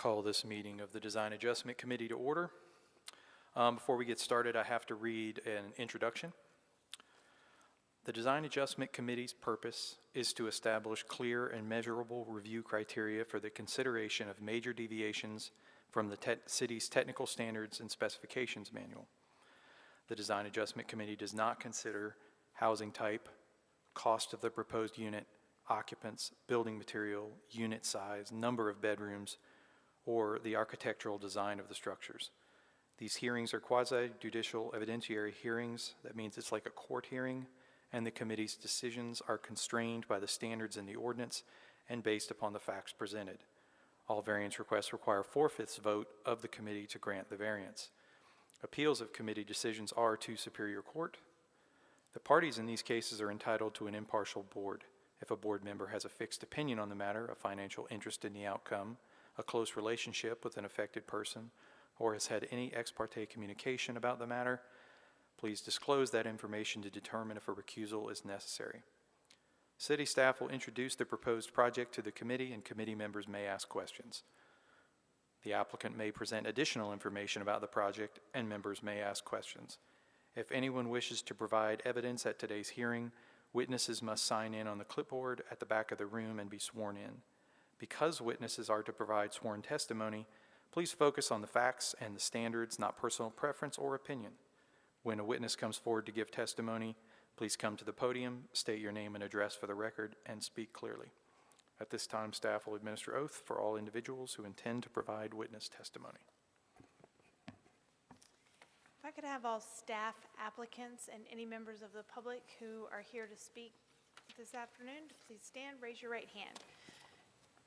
Call this meeting of the Design Adjustment Committee to order. Before we get started, I have to read an introduction. The Design Adjustment Committee's purpose is to establish clear and measurable review criteria for the consideration of major deviations from the city's technical standards and specifications manual. The Design Adjustment Committee does not consider housing type, cost of the proposed unit, occupants, building material, unit size, number of bedrooms, or the architectural design of the structures. These hearings are quasi-judicial evidentiary hearings. That means it's like a court hearing, and the committee's decisions are constrained by the standards in the ordinance and based upon the facts presented. All variance requests require 4/5 vote of the committee to grant the variance. Appeals of committee decisions are to Superior Court. The parties in these cases are entitled to an impartial board. If a board member has a fixed opinion on the matter, a financial interest in the outcome, a close relationship with an affected person, or has had any ex parte communication about the matter, please disclose that information to determine if a recusal is necessary. City staff will introduce the proposed project to the committee, and committee members may ask questions. The applicant may present additional information about the project, and members may ask questions. If anyone wishes to provide evidence at today's hearing, witnesses must sign in on the clipboard at the back of the room and be sworn in. Because witnesses are to provide sworn testimony, please focus on the facts and the standards, not personal preference or opinion. When a witness comes forward to give testimony, please come to the podium, state your name and address for the record, and speak clearly. At this time, staff will administer oath for all individuals who intend to provide witness testimony. If I could have all staff, applicants, and any members of the public who are here to speak this afternoon, please stand, raise your right hand.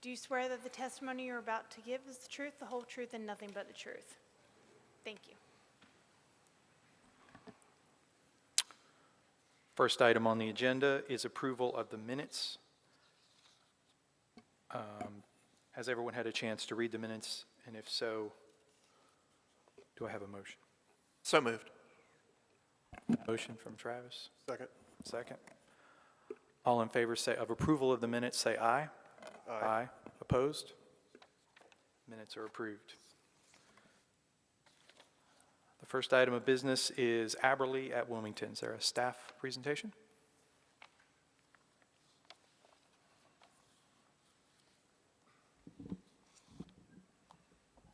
Do you swear that the testimony you're about to give is the truth, the whole truth, and nothing but the truth? Thank you. First item on the agenda is approval of the minutes. Has everyone had a chance to read the minutes? And if so, do I have a motion? So moved. Motion from Travis. Second. Second. All in favor of approval of the minutes, say aye. Aye. Opposed? Minutes are approved. The first item of business is Aberle at Wilmington. Is there a staff presentation?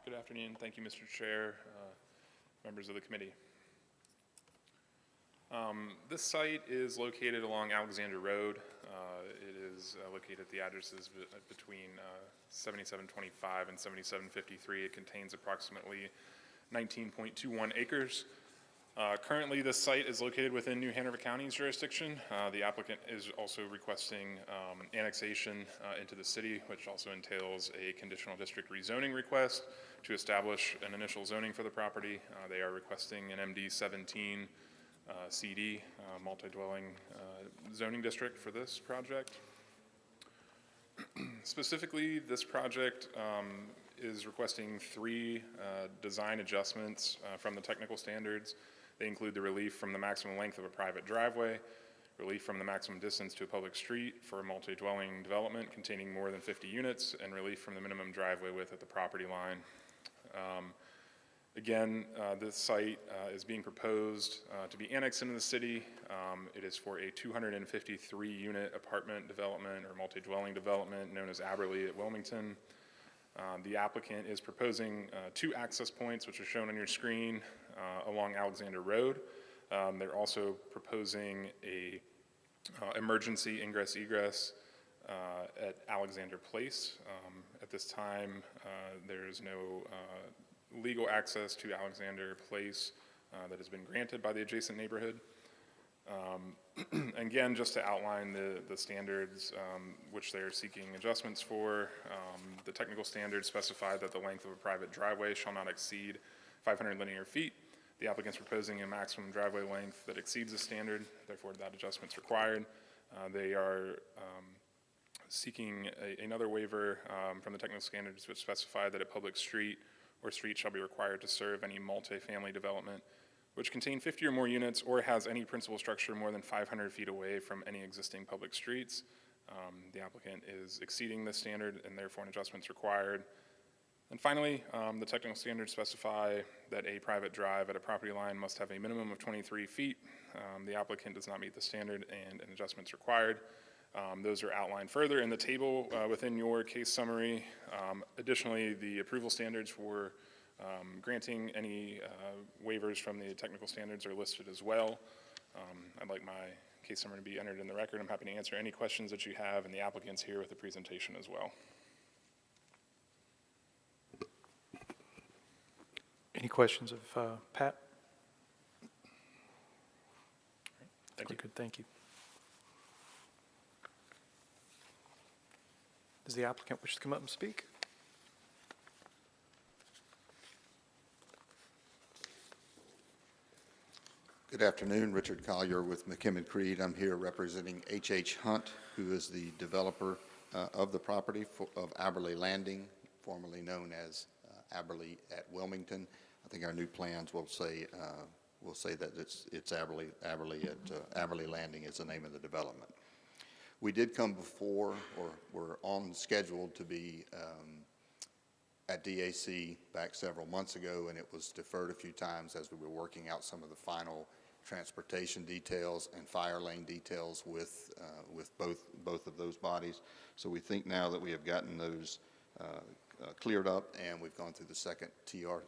Good afternoon. Thank you, Mr. Chair, members of the committee. This site is located along Alexander Road. It is located at the addresses between 7725 and 7753. It contains approximately 19.21 acres. Currently, this site is located within New Hanover County's jurisdiction. The applicant is also requesting annexation into the city, which also entails a conditional district rezoning request to establish an initial zoning for the property. They are requesting an MD17 CD, multi-dwelling zoning district for this project. Specifically, this project is requesting 3 design adjustments from the technical standards. They include the relief from the maximum length of a private driveway, relief from the maximum distance to a public street for a multi-dwelling development containing more than 50 units, and relief from the minimum driveway width at the property line. Again, this site is being proposed to be annexed into the city. It is for a 253-unit apartment development or multi-dwelling development known as Aberle at Wilmington. The applicant is proposing 2 access points, which are shown on your screen, along Alexander Road. They're also proposing a emergency ingress-egress at Alexander Place. At this time, there's no legal access to Alexander Place that has been granted by the adjacent neighborhood. Again, just to outline the standards which they're seeking adjustments for, the technical standards specify that the length of a private driveway shall not exceed 500 linear feet. The applicant's proposing a maximum driveway length that exceeds the standard, therefore that adjustment's required. They are seeking another waiver from the technical standards which specify that a public street or street shall be required to serve any multifamily development which contain 50 or more units or has any principal structure more than 500 feet away from any existing public streets. The applicant is exceeding this standard and therefore an adjustment is required. And finally, the technical standards specify that a private drive at a property line must have a minimum of 23 feet. The applicant does not meet the standard and an adjustment is required. Those are outlined further in the table within your case summary. Additionally, the approval standards for granting any waivers from the technical standards are listed as well. I'd like my case summary to be entered in the record. I'm happy to answer any questions that you have, and the applicant's here with the presentation as well. Any questions of Pat? Thank you. We're good, thank you. Does the applicant wish to come up and speak? Good afternoon, Richard Collier with McKimmon Creed. I'm here representing H.H. Hunt, who is the developer of the property of Aberley Landing, formerly known as Aberley at Wilmington. I think our new plans will say that it's Aberley at Aberley Landing is the name of the development. We did come before, or were on schedule to be at DAC back several months ago, and it was deferred a few times as we were working out some of the final transportation details and fire lane details with both of those bodies. So we think now that we have gotten those cleared up, and we've gone through the second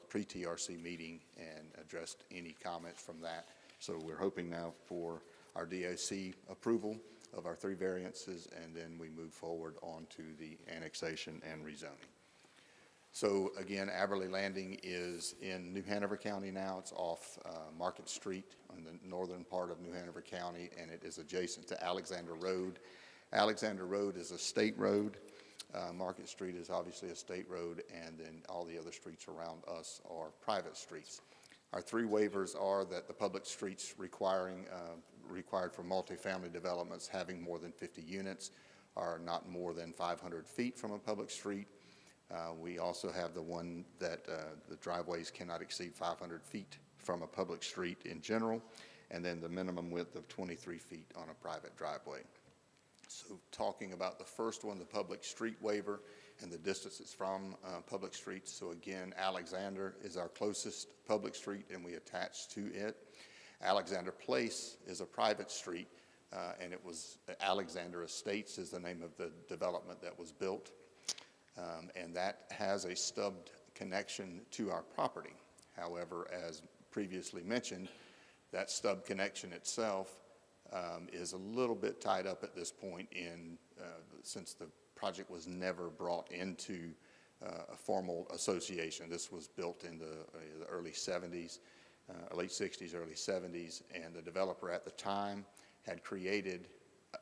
pre-TRC meeting and addressed any comments from that. So we're hoping now for our DAC approval of our 3 variances, and then we move forward on to the annexation and rezoning. So again, Aberley Landing is in New Hanover County now. It's off Market Street on the northern part of New Hanover County, and it is adjacent to Alexander Road. Alexander Road is a state road. Market Street is obviously a state road, and then all the other streets around us are private streets. Our 3 waivers are that the public streets required for multifamily developments having more than 50 units are not more than 500 feet from a public street. We also have the one that the driveways cannot exceed 500 feet from a public street in general, and then the minimum width of 23 feet on a private driveway. So talking about the first one, the public street waiver and the distances from public streets. So again, Alexander is our closest public street, and we attach to it. Alexander Place is a private street, and it was Alexander Estates is the name of the development that was built. And that has a stubbed connection to our property. However, as previously mentioned, that stub connection itself is a little bit tied up at this point since the project was never brought into a formal association. This was built in the early 70s, late 60s, early 70s, and the developer at the time had created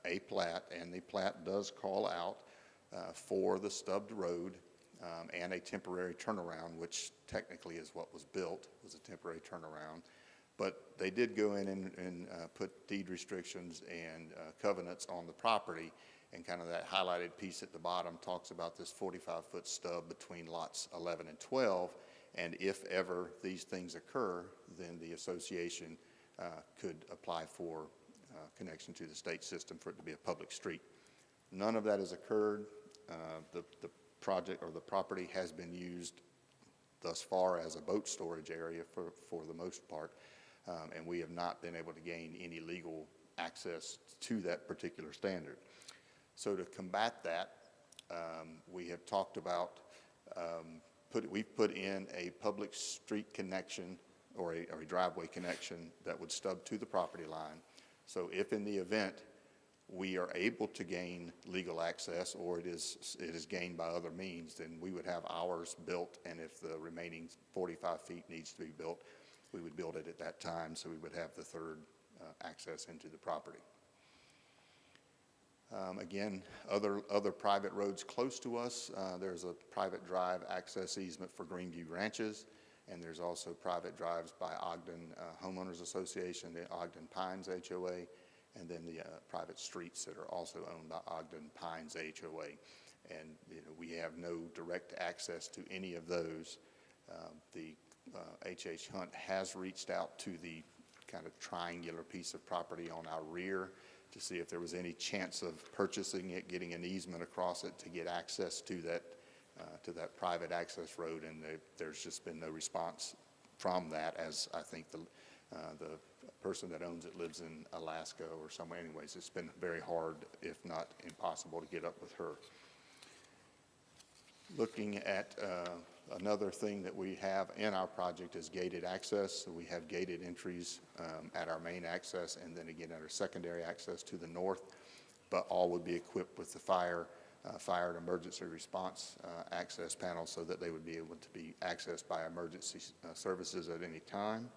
a plat, and the plat does call out for the stubbed road and a temporary turnaround, which technically is what was built, was a temporary turnaround. But they did go in and put deed restrictions and covenants on the property, and kind of that highlighted piece at the bottom talks about this 45-foot stub between lots 11 and 12, and if ever these things occur, then the association could apply for connection to the state system for it to be a public street. None of that has occurred. The project or the property has been used thus far as a boat storage area for the most part, and we have not been able to gain any legal access to that particular standard. So to combat that, we have talked about, we've put in a public street connection or a driveway connection that would stub to the property line. So if in the event we are able to gain legal access, or it is gained by other means, then we would have ours built, and if the remaining 45 feet needs to be built, we would build it at that time, so we would have the third access into the property. Again, other private roads close to us, there's a private drive access easement for Greenview Ranches, and there's also private drives by Ogden Homeowners Association, the Ogden Pines HOA, and then the private streets that are also owned by Ogden Pines HOA. And we have no direct access to any of those. The H.H. Hunt has reached out to the kind of triangular piece of property on our rear to see if there was any chance of purchasing it, getting an easement across it to get access to to that private access road, and there's just been no response from that, as I think the person that owns it lives in Alaska or somewhere. Anyways, it's been very hard, if not impossible, to get up with her. Looking at another thing that we have in our project is gated access. So we have gated entries at our main access and then again at our secondary access to the north, but all would be equipped with the fire and emergency response access panels so that they would be able to be accessed by emergency services at any time.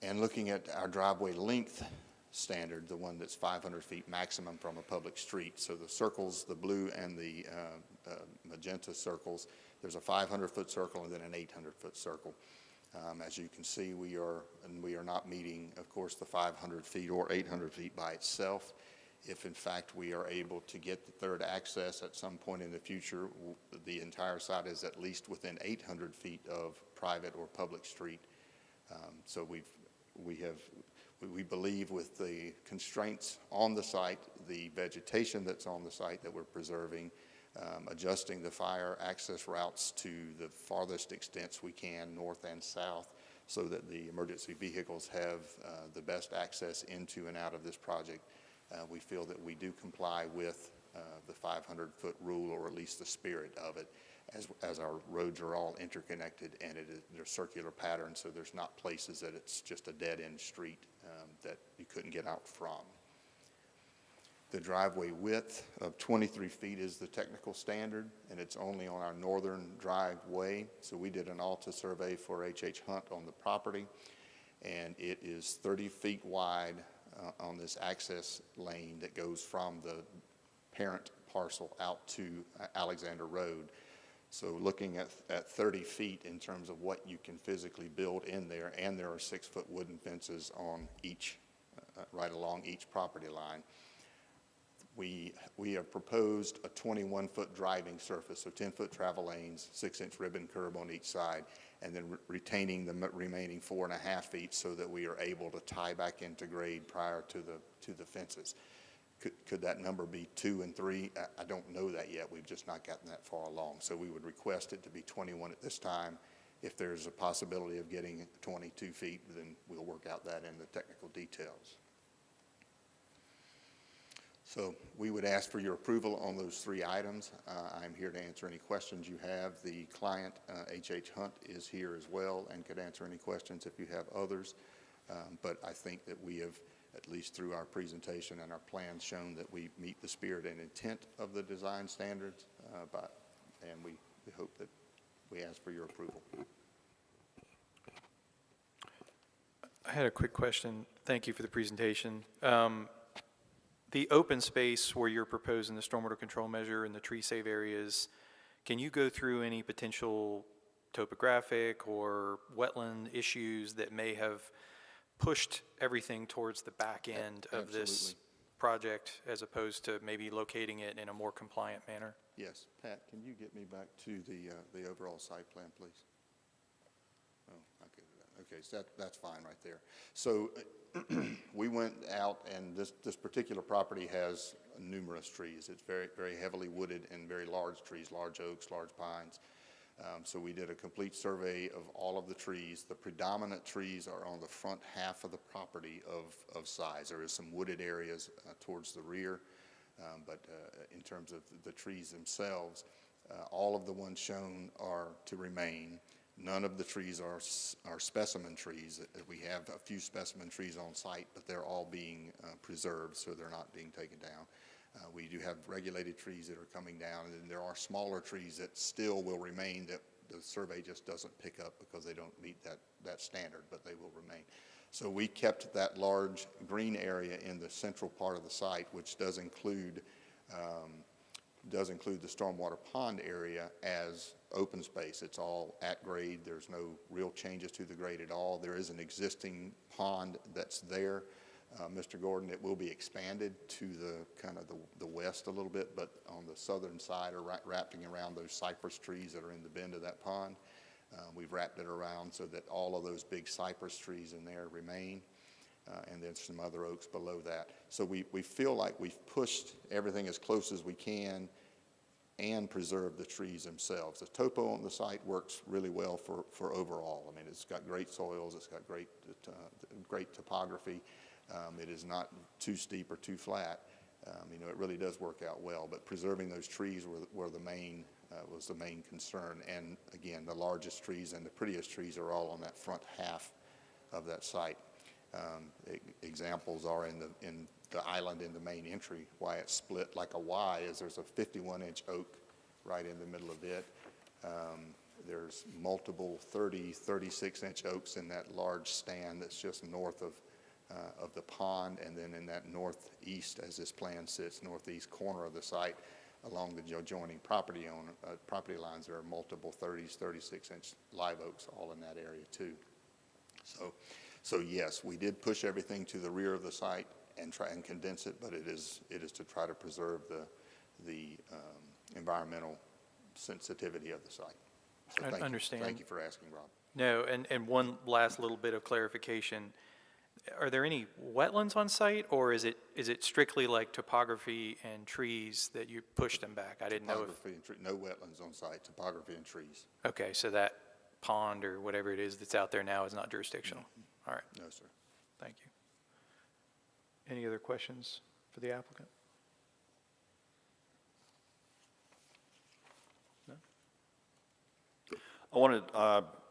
And looking at our driveway length standard, the one that's 500 feet maximum from a public street. So the circles, the blue and the magenta circles, there's a 500-foot circle and then an 800-foot circle. As you can see, we are not meeting, of course, the 500 feet or 800 feet by itself. If in fact we are able to get the third access at some point in the future, the entire site is at least within 800 feet of private or public street. So we believe with the constraints on the site, the vegetation that's on the site that we're preserving, adjusting the fire access routes to the farthest extents we can, north and south, so that the emergency vehicles have the best access into and out of this project. We feel that we do comply with the 500-foot rule, or at least the spirit of it, as our roads are all interconnected and they're circular patterns, so there's not places that it's just a dead-end street that you couldn't get out from. The driveway width of 23 feet is the technical standard, and it's only on our northern driveway. So we did an ALTA survey for H.H. Hunt on the property, and it is 30 feet wide on this access lane that goes from the parent parcel out to Alexander Road. So looking at 30 feet in terms of what you can physically build in there, and there are 6-foot wooden fences on each, right along each property line. We have proposed a 21-foot driving surface, so 10-foot travel lanes, 6-inch ribbon curb on each side, and then retaining the remaining 4.5 feet so that we are able to tie back into grade prior to the fences. Could that number be 2 and 3? I don't know that yet. We've just not gotten that far along. So we would request it to be 21 at this time. If there's a possibility of getting 22 feet, then we'll work out that in the technical details. So we would ask for your approval on those 3 items. I'm here to answer any questions you have. The client, H.H. Hunt, is here as well and could answer any questions if you have others. But I think that we have, at least through our presentation and our plans, shown that we meet the spirit and intent of the design standards, and we hope that we ask for your approval. I had a quick question. Thank you for the presentation. The open space where you're proposing the stormwater control measure and the tree save areas, can you go through any potential topographic or wetland issues that may have pushed everything towards the back end of this Absolutely. project as opposed to maybe locating it in a more compliant manner? Yes. Pat, can you get me back to the overall site plan, please? Oh, okay, so that's fine right there. So we went out, and this particular property has numerous trees. It's very, very heavily wooded and very large trees, large oaks, large pines. So we did a complete survey of all of the trees. The predominant trees are on the front half of the property of size. There is some wooded areas towards the rear, but in terms of the trees themselves, all of the ones shown are to remain. None of the trees are specimen trees. We have a few specimen trees on site, but they're all being preserved, so they're not being taken down. We do have regulated trees that are coming down, and then there are smaller trees that still will remain that the survey just doesn't pick up because they don't meet that standard, but they will remain. So we kept that large green area in the central part of the site, which does include the stormwater pond area as open space. It's all at grade. There's no real changes to the grade at all. There is an existing pond that's there. Mr. Gordon, it will be expanded to the west a little bit, but on the southern side, or wrapping around those cypress trees that are in the bend of that pond, we've wrapped it around so that all of those big cypress trees in there remain, and then some other oaks below that. So we feel like we've pushed everything as close as we can and preserve the trees themselves. The topo on the site works really well for overall. I mean, it's got great soils, it's got great topography. It is not too steep or too flat. You know, it really does work out well, but preserving those trees was the main concern. And again, the largest trees and the prettiest trees are all on that front half of that site. Examples are in the island in the main entry. Why it's split like a Y is there's a 51-inch oak right in the middle of it. There's multiple 30, 36-inch oaks in that large stand that's just north of the pond, and then in that northeast, as this plan sits, northeast corner of the site, along the adjoining property lines, there are multiple 30s, 36-inch live oaks all in that area too. So yes, we did push everything to the rear of the site and try and condense it, but it is to try to preserve the environmental sensitivity of the site. So I understand. Thank you for asking, Rob. No, and one last little bit of clarification. Are there any wetlands on site, or is it strictly like topography and trees that you pushed them back? I didn't know if. Topography and no wetlands on site, topography and trees. Okay, so that pond or whatever it is that's out there now is not jurisdictional? All right, No, sir. thank you. Any other questions for the applicant? No? I wanted,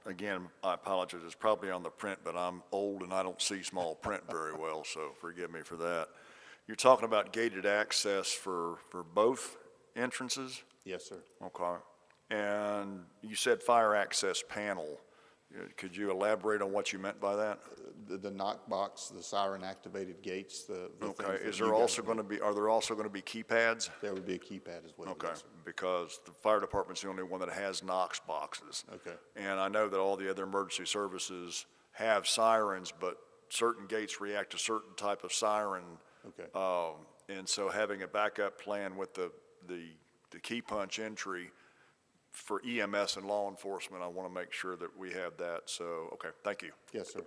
again, I apologize, it's probably on the print, but I'm old and I don't see small print very well, so forgive me for that. You're talking about gated access for both entrances? Yes, sir. Okay. And you said fire access panel. Could you elaborate on what you meant by that? The knock box, the siren activated gates, the Okay, things that is you there guys- also going to be, are there also going to be keypads? There would be a keypad as well. Okay, yes, sir. because the fire department's the only one that has Knox boxes. Okay. And I know that all the other emergency services have sirens, but certain gates react to certain type of siren. Okay. And so having a backup plan with the key punch entry for EMS and law enforcement, I want to make sure that we have that. So, okay, thank you. Yes, sir.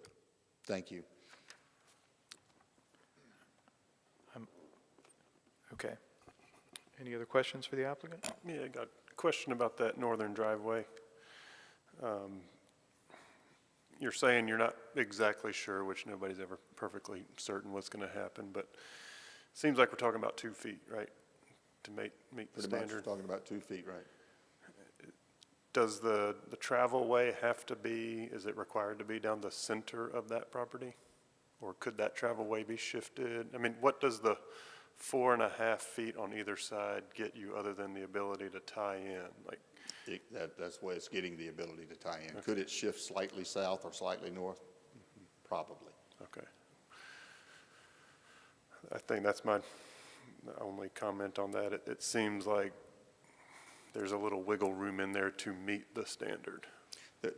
Thank you. Okay. Any other questions for the applicant? Yeah, I got a question about that northern driveway. You're saying you're not exactly sure, which nobody's ever perfectly certain what's going to happen, but it seems like we're talking about 2 feet, right, to meet the Pretty much standard? talking about 2 feet, right? Does the travel way have to be, is it required to be down the center of that property? Or could that travel way be shifted? I mean, what does the 4.5 feet on either side get you other than the ability to tie in? Like, That's where it's getting the ability to tie in. Could it shift slightly south or slightly north? Probably. okay. I think that's my only comment on that. It seems like there's a little wiggle room in there to meet the standard.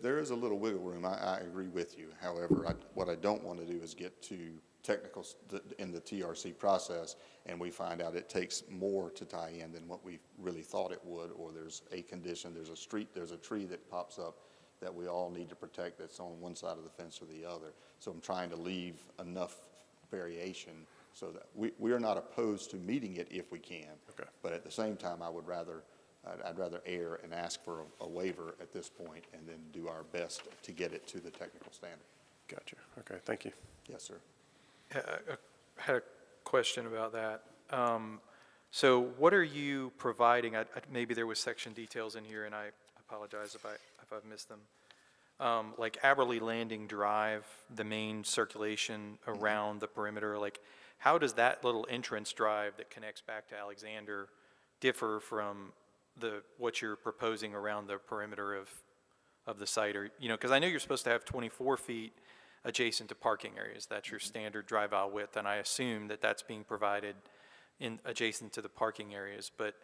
There is a little wiggle room. I agree with you. However, what I don't want to do is get to technicals in the TRC process and we find out it takes more to tie in than what we really thought it would, or there's a condition, there's a tree that pops up that we all need to protect that's on one side of the fence or the other. So I'm trying to leave enough variation so that we are not opposed to meeting it if we can. Okay. But at the same time, I'd rather err and ask for a waiver at this point and then do our best to get it to the technical standard. Gotcha. Okay, thank you. Yes, sir. I had a question about that. So what are you providing? Maybe there was section details in here, and I apologize if I've missed them. Like Aberley Landing Drive, the main circulation around the perimeter, like how does that little entrance drive that connects back to Alexander differ from what you're proposing around the perimeter of the site? Or, because I know you're supposed to have 24 feet adjacent to parking areas. That's your standard drive aisle width, and I assume that that's being provided adjacent to the parking areas. But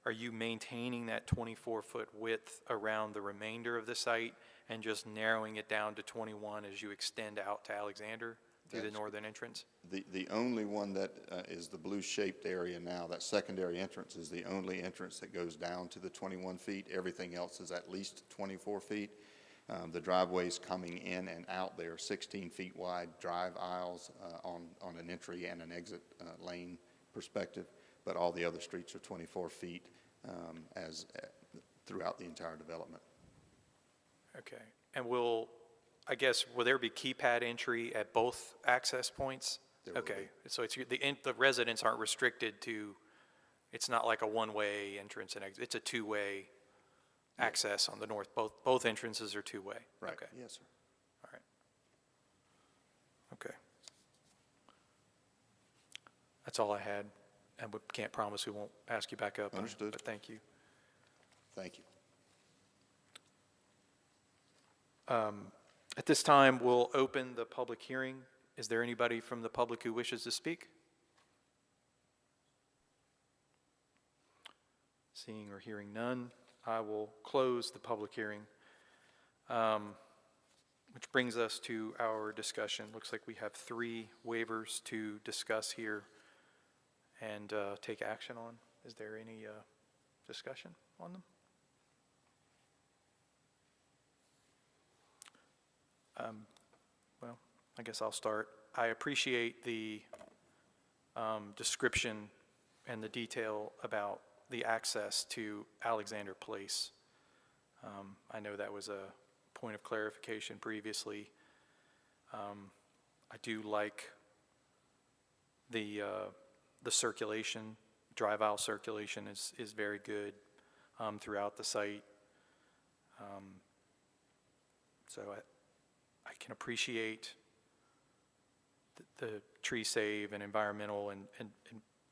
are you maintaining that 24-foot width around the remainder of the site and just narrowing it down to 21 as you extend out to Alexander through the northern entrance? The only one that is the blue-shaped area now, that secondary entrance is the only entrance that goes down to the 21 feet. Everything else is at least 24 feet. The driveways coming in and out there, 16 feet wide drive aisles on an entry and an exit lane perspective, but all the other streets are 24 feet. throughout the entire development. Okay. And I guess, will there be keypad entry at both access points? There will Okay, so the residents aren't restricted to, it's not like a one-way entrance and exit, it's a two-way access on the north, both entrances are two-way? Right. Okay, Yes, sir. all right. Okay. That's all I had, and we can't promise we won't ask you back up. Understood. But thank you. Thank you. At this time, we'll open the public hearing. Is there anybody from the public who wishes to speak? Seeing or hearing none, I will close the public hearing, which brings us to our discussion. Looks like we have 3 waivers to discuss here and take action on. Is there any discussion on them? Well, I guess I'll start. I appreciate the description and the detail about the access to Alexander Place. I know that was a point of clarification previously. I do like the circulation, drive aisle circulation is very good throughout the site. So I can appreciate the tree save and environmental and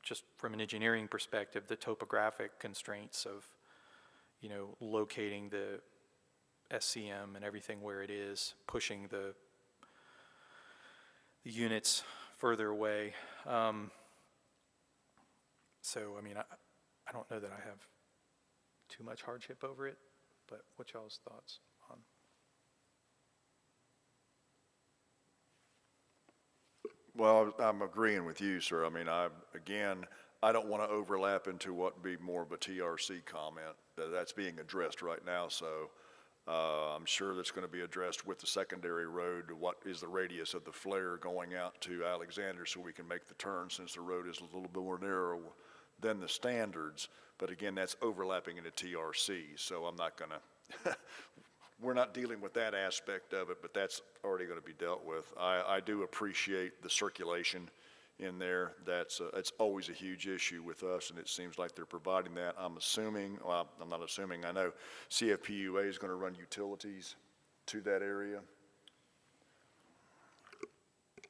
just from an engineering perspective, the topographic constraints of, you know, locating the SCM and everything where it is, pushing the units further away. So, I mean, I don't know that I have too much hardship over it, but what y'all's thoughts on? Well, I'm agreeing with you, sir. I mean, I don't want to overlap into what would be more of a TRC comment. That's being addressed right now, so I'm sure that's going to be addressed with the secondary road. What is the radius of the flare going out to Alexander so we can make the turn, since the road is a little bit more narrow than the standards. But again, that's overlapping into TRC, so I'm not going to we're not dealing with that aspect of it, but that's already going to be dealt with. I do appreciate the circulation in there. It's always a huge issue with us, and it seems like they're providing that. I'm assuming, well, I'm not assuming, I know CFPUA is going to run utilities to that area.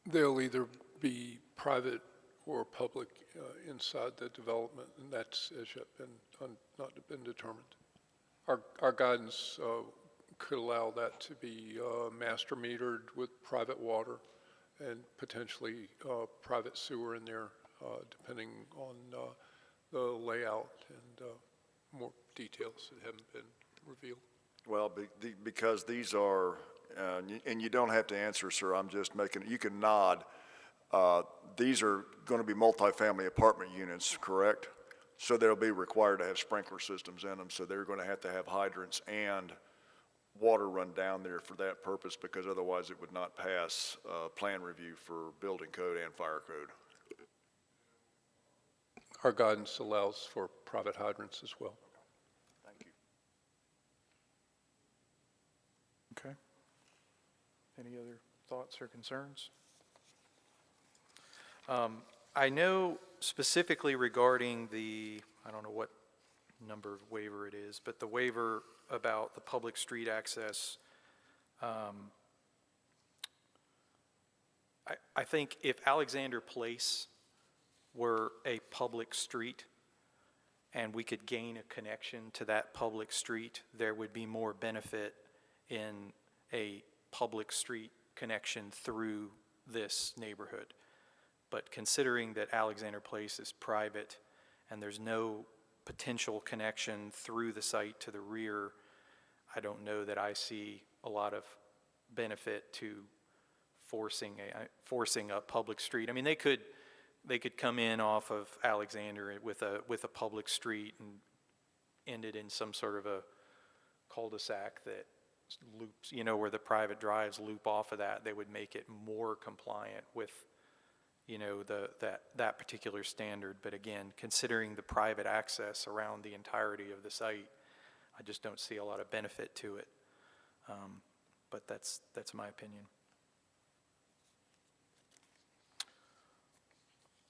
They'll either be private or public inside the development, and that's as yet not been determined. Our guidance could allow that to be master metered with private water and potentially private sewer in there, depending on the layout and more details that haven't been revealed. Well, because these are, and you don't have to answer, sir, I'm just making, you can nod. These are going to be multifamily apartment units, correct? So they'll be required to have sprinkler systems in them, so they're going to have hydrants and water run down there for that purpose, because otherwise it would not pass plan review for building code and fire code. Our guidance allows for private hydrants as well. Thank you. Okay. Any other thoughts or concerns? I know specifically regarding I don't know what number of waiver it is, but the waiver about the public street access, I think if Alexander Place were a public street and we could gain a connection to that public street, there would be more benefit in a public street connection through this neighborhood. But considering that Alexander Place is private and there's no potential connection through the site to the rear, I don't know that I see a lot of benefit to forcing a public street. I mean, they could come in off of Alexander with a public street and end it in some sort of a cul-de-sac that loops, you know, where the private drives loop off of that. They would make it more compliant with, you know, that particular standard. But again, considering the private access around the entirety of the site, I just don't see a lot of benefit to it. But that's my opinion.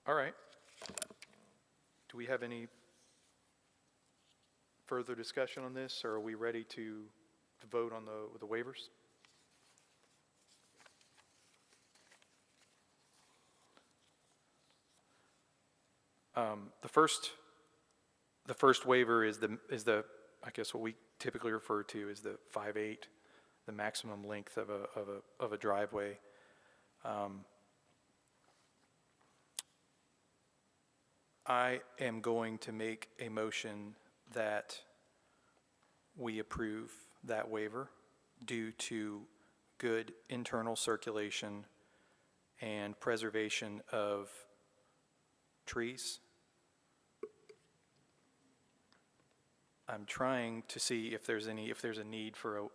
All right. Do we have any further discussion on this, or are we ready to vote on the waivers? The first waiver is the I guess what we typically refer to as the 5/8, the maximum length of a driveway. I am going to make a motion that we approve that waiver due to good internal circulation and preservation of trees. I'm trying to see if there's a need for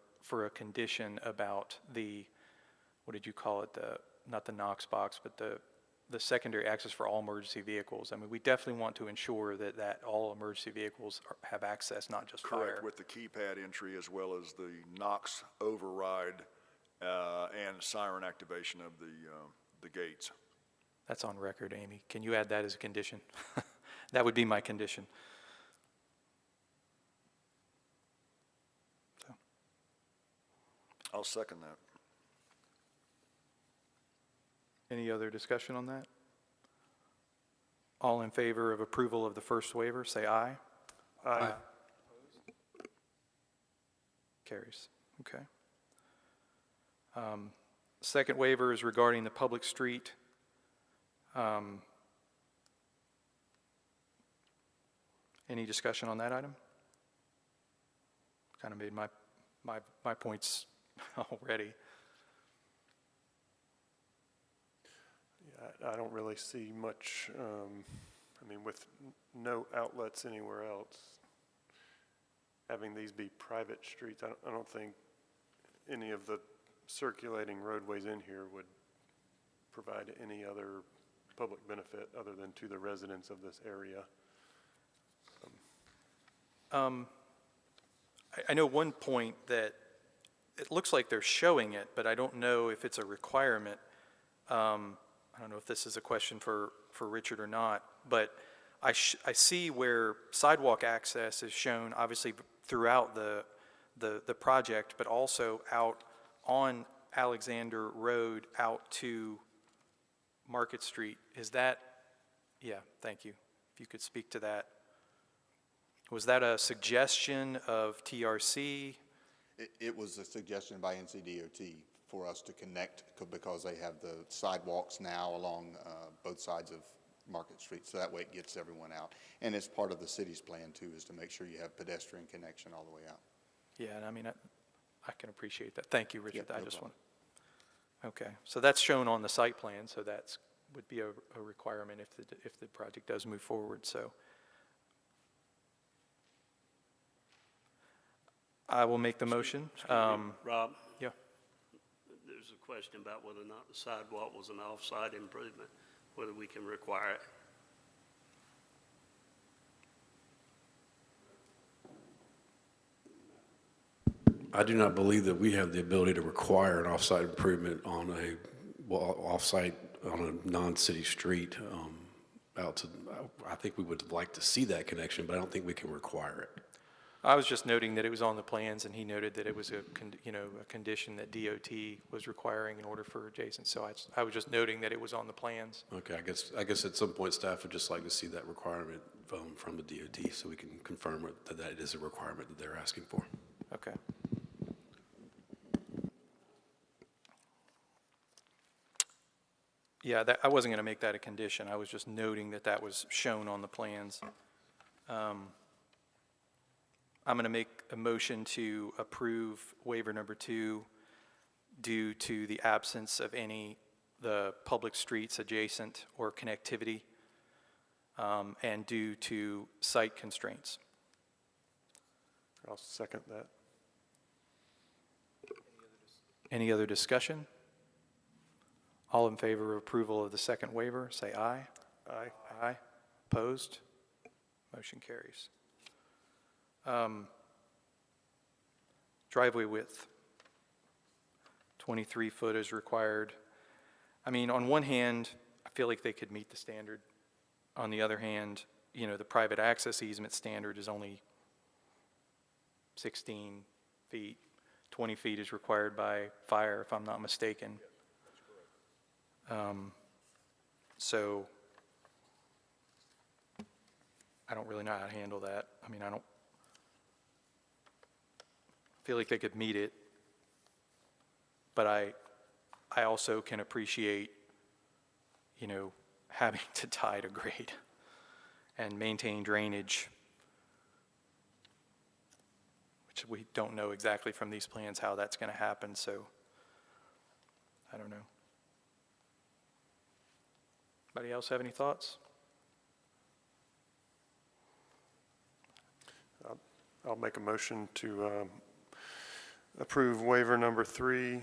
a condition about the, what did you call it, not the Knox box, but the secondary access for all emergency vehicles. I mean, we definitely want to ensure that all emergency vehicles have access, not just fire. Correct, with the keypad entry as well as the Knox override and siren activation of the gates. That's on record, Amy. Can you add that as a condition? That would be my condition. So, I'll second that. any other discussion on that? All in favor of approval of the first waiver, say aye. Aye. Carries. Okay. Second waiver is regarding the public street. Any discussion on that item? Kind of made my points already. Yeah, I don't really see much, I mean, with no outlets anywhere else, having these be private streets, I don't think any of the circulating roadways in here would provide any other public benefit other than to the residents of this area. I know one point that it looks like they're showing it, but I don't know if it's a requirement. I don't know if this is a question for Richard or not, but I see where sidewalk access is shown obviously throughout the project, but also out on Alexander Road out to Market Street. Is that, yeah, thank you. If you could speak to that. Was that a suggestion of TRC? It was a suggestion by NCDOT for us to connect because they have the sidewalks now along both sides of Market Street, so that way it gets everyone out. And it's part of the city's plan too, is to make sure you have pedestrian connection all the way out. Yeah, and I mean, I can appreciate that. Thank you, Richard. Yeah, I no just problem. want, okay. So that's shown on the site plan, so that's, would be a requirement if the project does move forward, so. I will make the motion. Rob, Yeah. there's a question about whether or not the sidewalk was an off-site improvement, whether we can require it. I do not believe that we have the ability to require an off-site improvement on a non-city street out to, I think we would like to see that connection, but I don't think we can require it. I was just noting that it was on the plans, and he noted that it was a condition that DOT was requiring in order for adjacent. So I was just noting that it was on the plans. Okay, I guess at some point staff would just like to see that requirement from the DOT so we can confirm that it is a requirement that they're asking for. Okay. Yeah, I wasn't going to make that a condition. I was just noting that that was shown on the plans. I'm going to make a motion to approve waiver number 2 due to the absence of the public streets adjacent or connectivity, and due to site constraints. I'll second that. Any other discussion? All in favor of approval of the second waiver, say aye. Aye. Aye. Opposed? Motion carries. Driveway width. 23 foot is required. I mean, on one hand, I feel like they could meet the standard. On the other hand, you know, the private access easement standard is only 16 feet. 20 feet is required by fire, if I'm not mistaken. So I don't really know how to handle that. I mean, I don't feel like they could meet it, but I also can appreciate, you know, having to tie to grade and maintain drainage, which we don't know exactly from these plans how that's going to happen, so I don't know. Anybody else have any thoughts? I'll make a motion to approve waiver number 3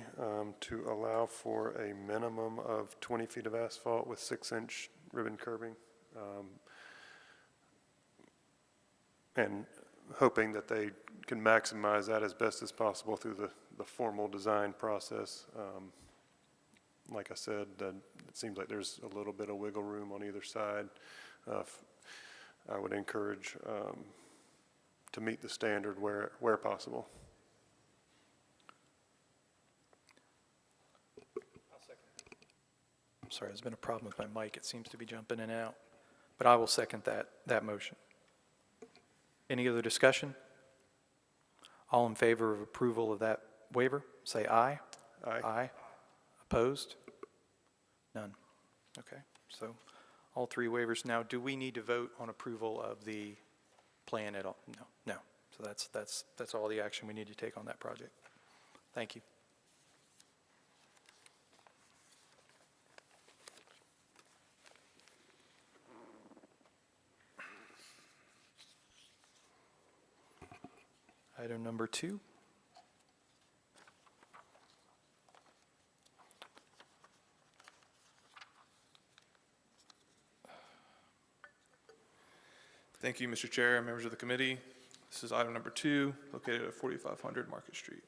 to allow for a minimum of 20 feet of asphalt with 6-inch ribbon curbing. And hoping that they can maximize that as best as possible through the formal design process. Like I said, it seems like there's a little bit of wiggle room on either side. I would encourage to meet the standard where possible. I'm sorry, there's been a problem with my mic. It seems to be jumping in and out. But I will second that motion. Any other discussion? All in favor of approval of that waiver, say aye. Aye. Aye. Opposed? None. Okay, so all 3 waivers. Now, do we need to vote on approval of the plan at all? No. So that's all the action we need to take on that project. Thank you. Item number 2. Thank you, Mr. Chair and members of the committee. This is item number 2, located at 4500 Market Street.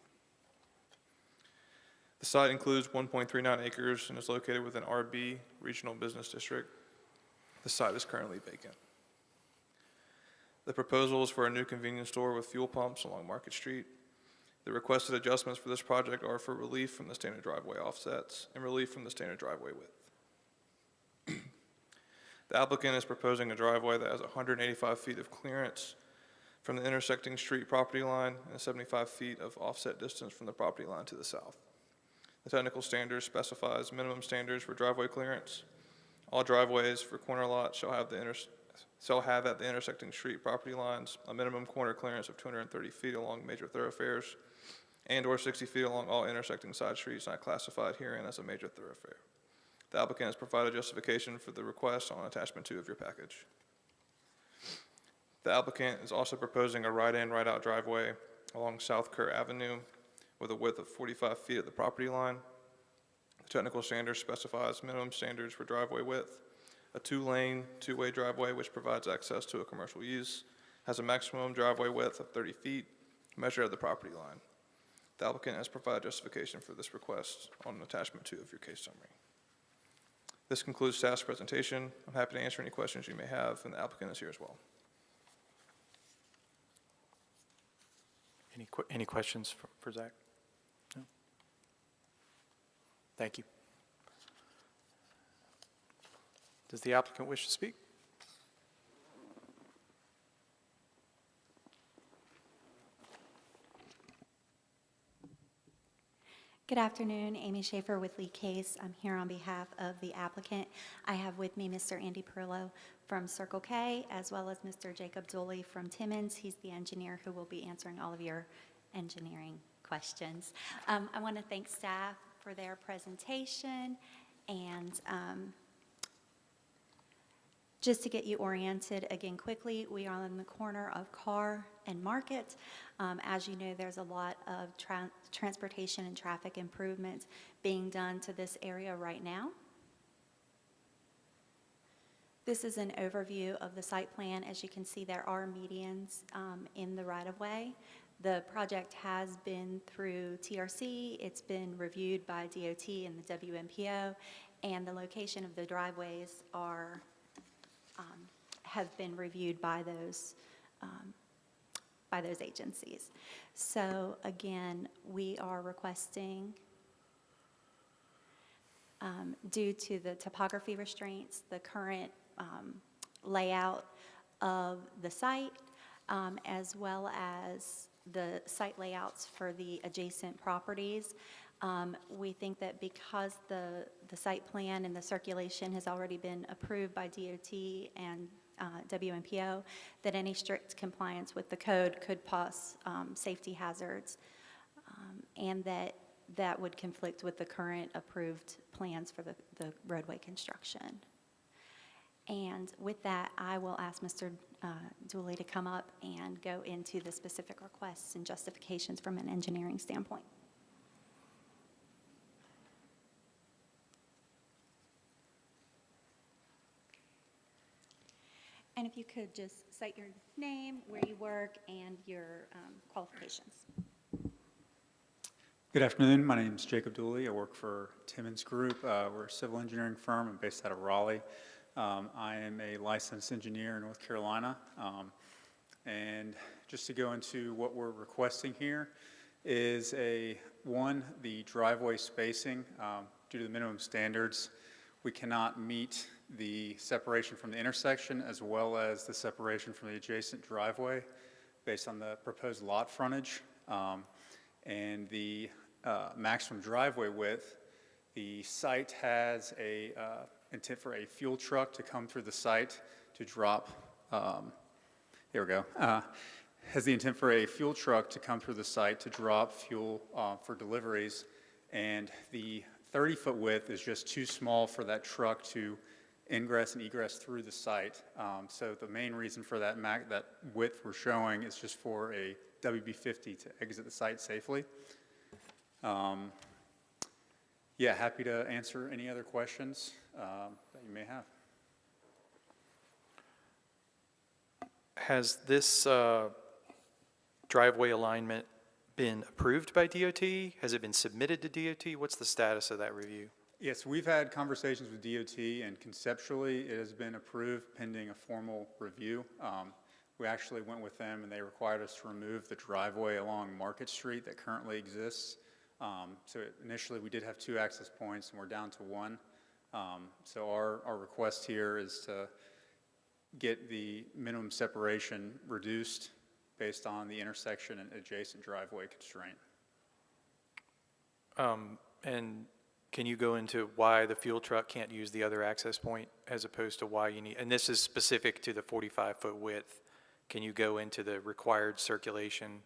The site includes 1.39 acres and is located within RB Regional Business District. The site is currently vacant. The proposal is for a new convenience store with fuel pumps along Market Street. The requested adjustments for this project are for relief from the standard driveway offsets and relief from the standard driveway width. The applicant is proposing a driveway that has 185 feet of clearance from the intersecting street property line and 75 feet of offset distance from the property line to the south. The technical standard specifies minimum standards for driveway clearance. All driveways for corner lots shall have at the intersecting street property lines a minimum corner clearance of 230 feet along major thoroughfares and/or 60 feet along all intersecting side streets not classified herein as a major thoroughfare. The applicant has provided justification for the request on attachment 2 of your package. The applicant is also proposing a right-in, right-out driveway along South Kerr Avenue with a width of 45 feet at the property line. The technical standard specifies minimum standards for driveway width. A 2-lane, 2-way driveway which provides access to a commercial use has a maximum driveway width of 30 feet measured at the property line. The applicant has provided justification for this request on attachment 2 of your case summary. This concludes staff's presentation. I'm happy to answer any questions you may have, and the applicant is here as well. Any questions for Zach? No? Thank you. Does the applicant wish to speak? Good afternoon, Amy Schaefer with Lee Case. I'm here on behalf of the applicant. I have with me Mr. Andy Perillo from Circle K, as well as Mr. Jacob Dooley from Timmons. He's the engineer who will be answering all of your engineering questions. I want to thank staff for their presentation, and Just to get you oriented again quickly, we are on the corner of Carr and Market. As you know, there's a lot of transportation and traffic improvements being done to this area right now. This is an overview of the site plan. As you can see, there are medians in the right-of-way. The project has been through TRC, it's been reviewed by DOT and the WMPO, and the location of the driveways have been reviewed by those agencies. So again, we are requesting, due to the topography restraints, the current layout of the site, as well as the site layouts for the adjacent properties. We think that because the site plan and the circulation has already been approved by DOT and WMPO, that any strict compliance with the code could pose safety hazards, and that would conflict with the current approved plans for the roadway construction. And with that, I will ask Mr. Dooley to come up and go into the specific requests and justifications from an engineering standpoint. And if you could just cite your name, where you work, and your qualifications. Good afternoon. My name is Jacob Dooley. I work for Timmons Group. We're a civil engineering firm. I'm based out of Raleigh. I am a licensed engineer in North Carolina. And just to go into what we're requesting here is the driveway spacing. Due to the minimum standards, we cannot meet the separation from the intersection as well as the separation from the adjacent driveway based on the proposed lot frontage. And the maximum driveway width, the site has a intent for a fuel truck to come through the site to drop, here we go, has the intent for a fuel truck to come through the site to drop fuel for deliveries, and the 30-foot width is just too small for that truck to ingress and egress through the site. So the main reason for that width we're showing is just for a WB50 to exit the site safely. Yeah, happy to answer any other questions that you may have. Has this driveway alignment been approved by DOT? Has it been submitted to DOT? What's the status of that review? Yes, we've had conversations with DOT, and conceptually it has been approved pending a formal review. We actually went with them, and they required us to remove the driveway along Market Street that currently exists. So initially we did have 2 access points, and we're down to 1. So our request here is to get the minimum separation reduced based on the intersection and adjacent driveway constraint. And can you go into why the fuel truck can't use the other access point as opposed to why you need, and this is specific to the 45-foot width, can you go into the required circulation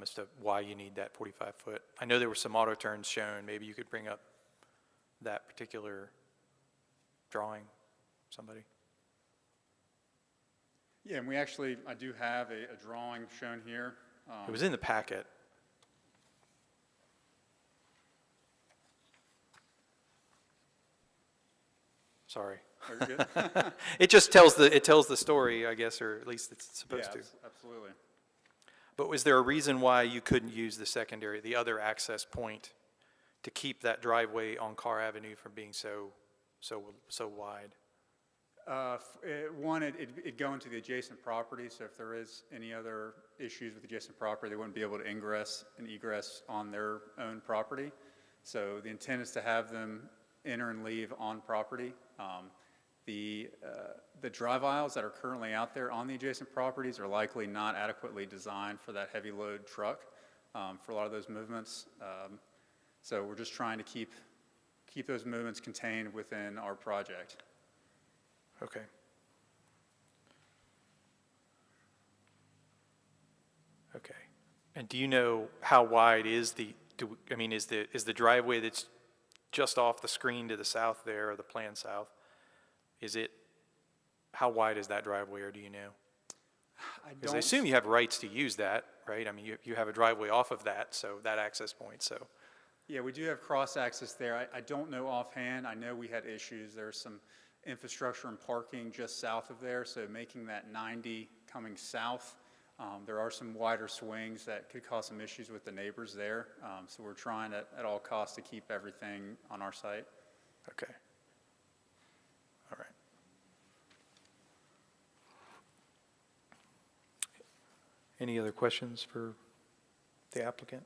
as to why you need that 45-foot? I know there were some auto turns shown. Maybe you could bring up that particular drawing, somebody. Yeah, and I do have a drawing shown here. It was in the packet. Sorry. Are you good? It just tells the story, I guess, or at least it's supposed to. Absolutely. But was there a reason why you couldn't use the other access point, to keep that driveway on Carr Avenue from being so wide? One, it'd go into the adjacent property, so if there is any other issues with adjacent property, they wouldn't be able to ingress and egress on their own property. So the intent is to have them enter and leave on property. The drive aisles that are currently out there on the adjacent properties are likely not adequately designed for that heavy load truck for a lot of those movements. So we're just trying to keep those movements contained within our project. Okay. Okay. And do you know how wide is is the driveway that's just off the screen to the south there, or the plan south, is it how wide is that driveway, or do you know? I Because I don't, assume you have rights to use that, right? I mean, you have a driveway off of that, so that access point, so. yeah, we do have cross-access there. I don't know offhand. I know we had issues. There's some infrastructure and parking just south of there, so making that 90 coming south, there are some wider swings that could cause some issues with the neighbors there. So we're trying at all costs to keep everything on our site. Okay. All right. Any other questions for the applicant?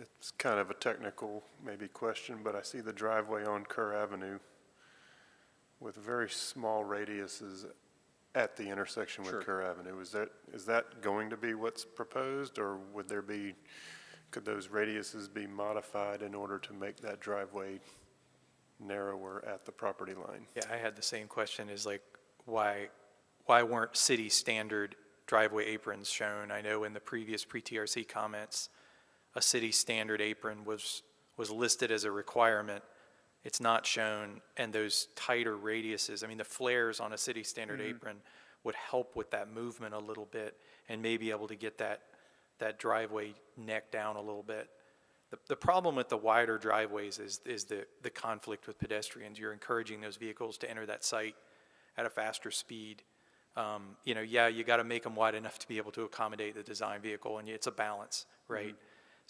It's kind of a technical maybe question, but I see the driveway on Kerr Avenue with very small radiuses at the intersection with Sure. Kerr Avenue. Is that going to be what's proposed, or could those radiuses be modified in order to make that driveway narrower at the property line? Yeah, I had the same question, is like, why weren't city standard driveway aprons shown? I know in the previous pre-TRC comments, a city standard apron was listed as a requirement. It's not shown, and those tighter radiuses, I mean, the flares on a city standard apron would help with that movement a little bit and maybe able to get that driveway neck down a little bit. The problem with the wider driveways is the conflict with pedestrians. You're encouraging those vehicles to enter that site at a faster speed. You know, yeah, you got to make them wide enough to be able to accommodate the design vehicle, and it's a balance, right?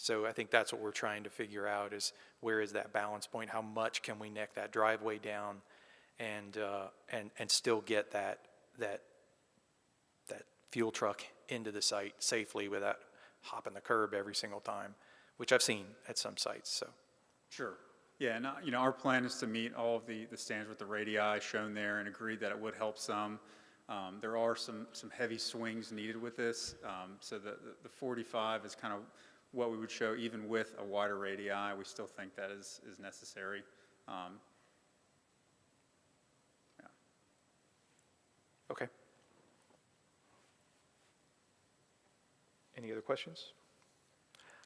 So I think that's what we're trying to figure out, is where is that balance point? How much can we neck that driveway down and still get that fuel truck into the site safely without hopping the curb every single time, which I've seen at some sites, so. Sure. Yeah, and, you know, our plan is to meet all of the standards with the radii shown there, and agreed that it would help some. There are some heavy swings needed with this, so the 45 is kind of what we would show even with a wider radii. We still think that is necessary. Yeah. Okay. Any other questions?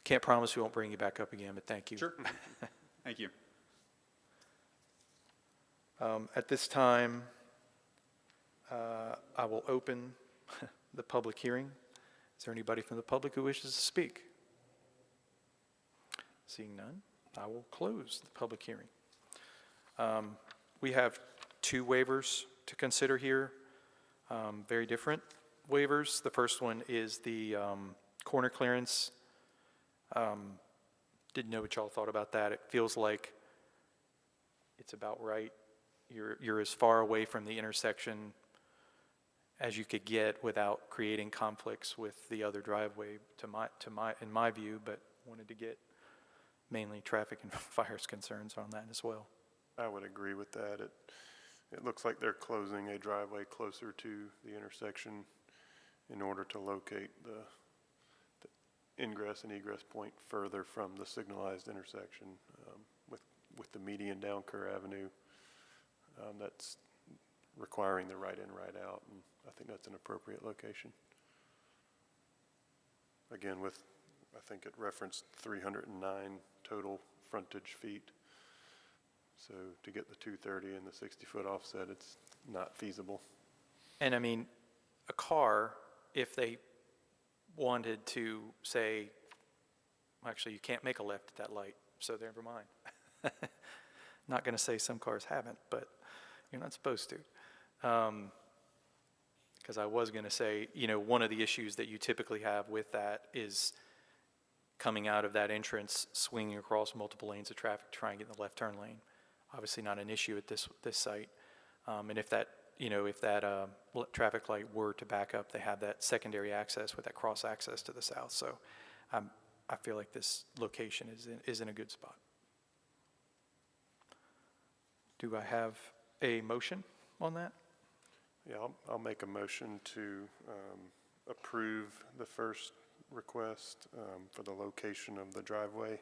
Can't promise we won't bring you back up again, but thank you. Sure. Thank you. At this time, I will open the public hearing. Is there anybody from the public who wishes to speak? Seeing none, I will close the public hearing. We have two waivers to consider here, very different waivers. The first one is the corner clearance. Didn't know what y'all thought about that. It feels like it's about right. You're as far away from the intersection as you could get without creating conflicts with the other driveway in my view, but wanted to get mainly traffic and fires concerns on that as well. I would agree with that. It looks like they're closing a driveway closer to the intersection in order to locate the ingress and egress point further from the signalized intersection, with the median down Kerr Avenue. That's requiring the right in, right out, and I think that's an appropriate location. Again, I think it referenced 309 total frontage feet. So to get the 230 and the 60-foot offset, it's not feasible. And I mean, a car, if they wanted to say, actually, you can't make a left at that light, so never mind. Not going to say some cars haven't, but you're not supposed to. Because I was going to say, you know, one of the issues that you typically have with that is coming out of that entrance, swinging across multiple lanes of traffic, trying to get in the left turn lane. Obviously not an issue at this site. And if that traffic light were to back up, they have that secondary access with that cross access to the south. So I feel like this location is in a good spot. Do I have a motion on that? Yeah, I'll make a motion to approve the first request for the location of the driveway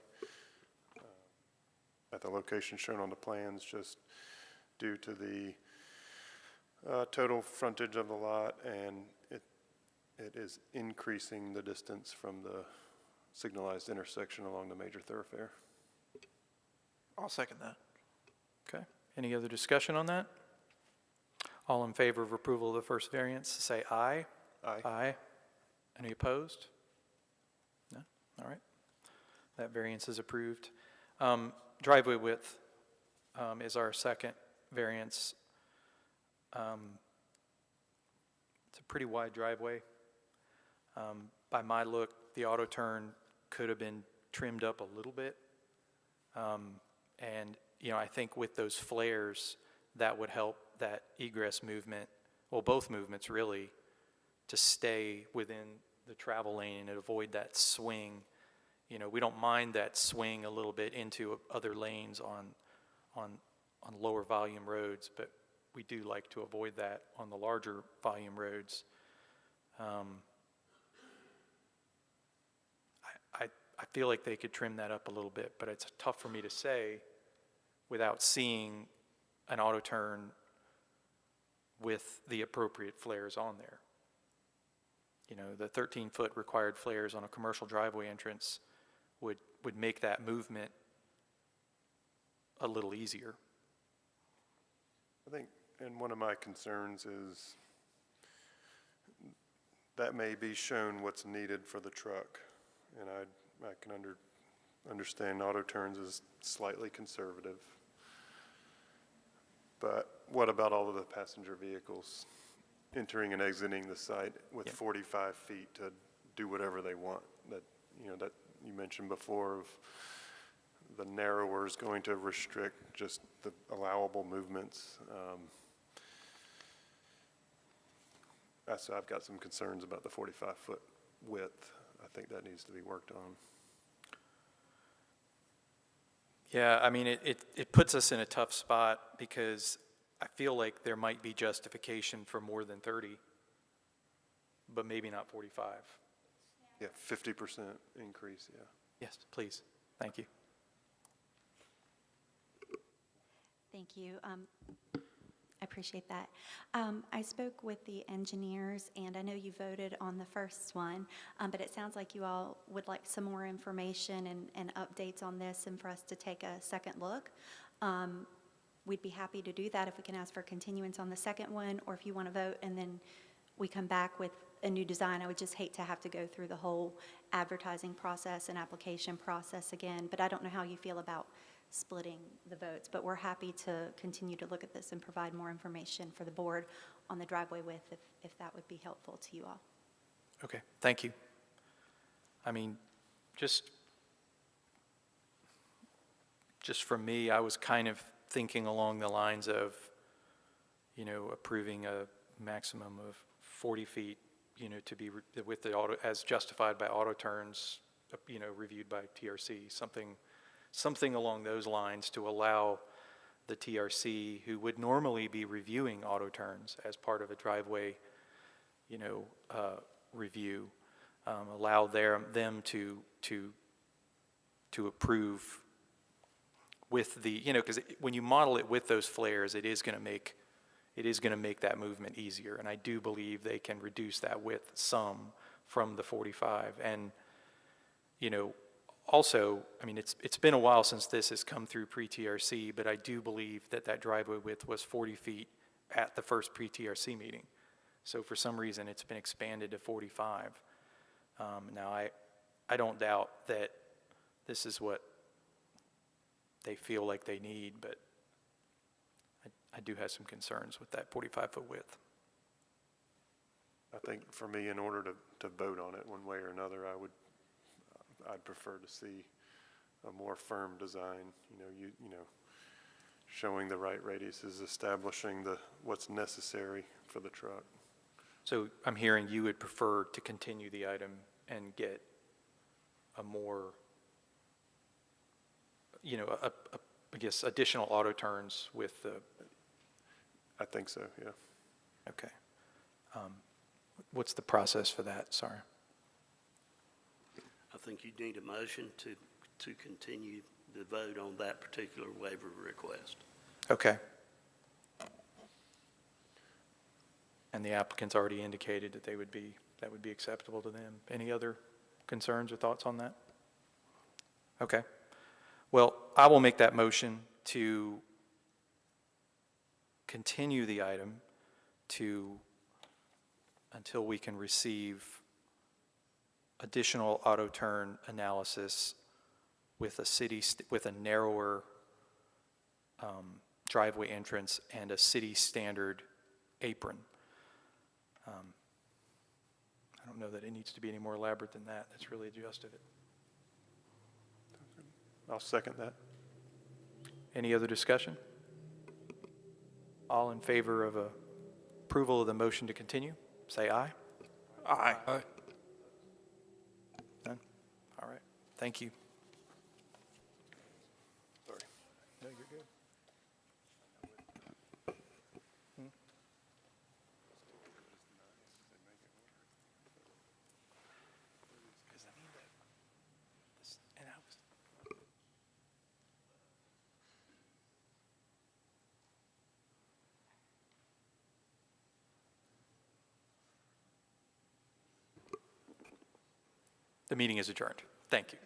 at the location shown on the plans, just due to the total frontage of the lot, and it is increasing the distance from the signalized intersection along the major thoroughfare. I'll second that. Okay. Any other discussion on that? All in favor of approval of the first variance, say aye. Aye. Aye. Any opposed? No? All right. That variance is approved. Driveway width is our second variance. It's a pretty wide driveway. By my look, the auto turn could have been trimmed up a little bit. And, you know, I think with those flares, that would help that egress movement, well, both movements really, to stay within the travel lane and avoid that swing. You know, we don't mind that swing a little bit into other lanes on lower volume roads, but we do like to avoid that on the larger volume roads. I feel like they could trim that up a little bit, but it's tough for me to say without seeing an auto turn with the appropriate flares on there. You know, the 13-foot required flares on a commercial driveway entrance would make that movement a little easier. I think, and one of my concerns is that may be shown what's needed for the truck. And I can understand auto turns is slightly conservative. But what about all of the passenger vehicles entering and exiting the site with 45 feet to do whatever they want? That, you know, that you mentioned before of the narrower is going to restrict just the allowable movements. So I've got some concerns about the 45-foot width. I think that needs to be worked on. Yeah, I mean, it puts us in a tough spot because I feel like there might be justification for more than 30, but maybe not 45. Yeah, 50% increase, yeah. Yes, please. Thank you. Thank you. I appreciate that. I spoke with the engineers, and I know you voted on the first one, but it sounds like you all would like some more information and updates on this and for us to take a second look. We'd be happy to do that if we can ask for continuance on the second one, or if you want to vote and then we come back with a new design. I would just hate to have to go through the whole advertising process and application process again, but I don't know how you feel about splitting the votes, but we're happy to continue to look at this and provide more information for the board on the driveway width if that would be helpful to you all. Okay, thank you. I mean, just from me, I was kind of thinking along the lines of, you know, approving a maximum of 40 feet, you know, to be with the auto, as justified by auto turns, you know, reviewed by TRC, something along those lines to allow the TRC, who would normally be reviewing auto turns as part of a driveway, you know, review, allow them to approve with the, you know, because when you model it with those flares, it is going to make that movement easier. And I do believe they can reduce that width some from the 45. And, you know, also, I mean, it's been a while since this has come through pre-TRC, but I do believe that driveway width was 40 feet at the first pre-TRC meeting. So for some reason, it's been expanded to 45. Now, I don't doubt that this is what they feel like they need, but I do have some concerns with that 45-foot width. I think for me, in order to vote on it one way or another, I'd prefer to see a more firm design, you know, showing the right radiuses, establishing what's necessary for the truck. So I'm hearing you would prefer to continue the item and get a more, you know, I guess additional auto turns with the. I think so, yeah. Okay. What's the process for that? Sorry. I think you need a motion to continue the vote on that particular waiver request. Okay. And the applicant's already indicated that that would be acceptable to them. Any other concerns or thoughts on that? Okay. Well, I will make that motion to continue the item until we can receive additional auto turn analysis with with a narrower driveway entrance and a city standard apron. I don't know that it needs to be any more elaborate than that. That's really the gist of it. I'll second that. Any other discussion? All in favor of approval of the motion to continue, say aye. Aye. Aye. None? All right, thank you. Sorry. No, you're good. The meeting is adjourned. Thank you.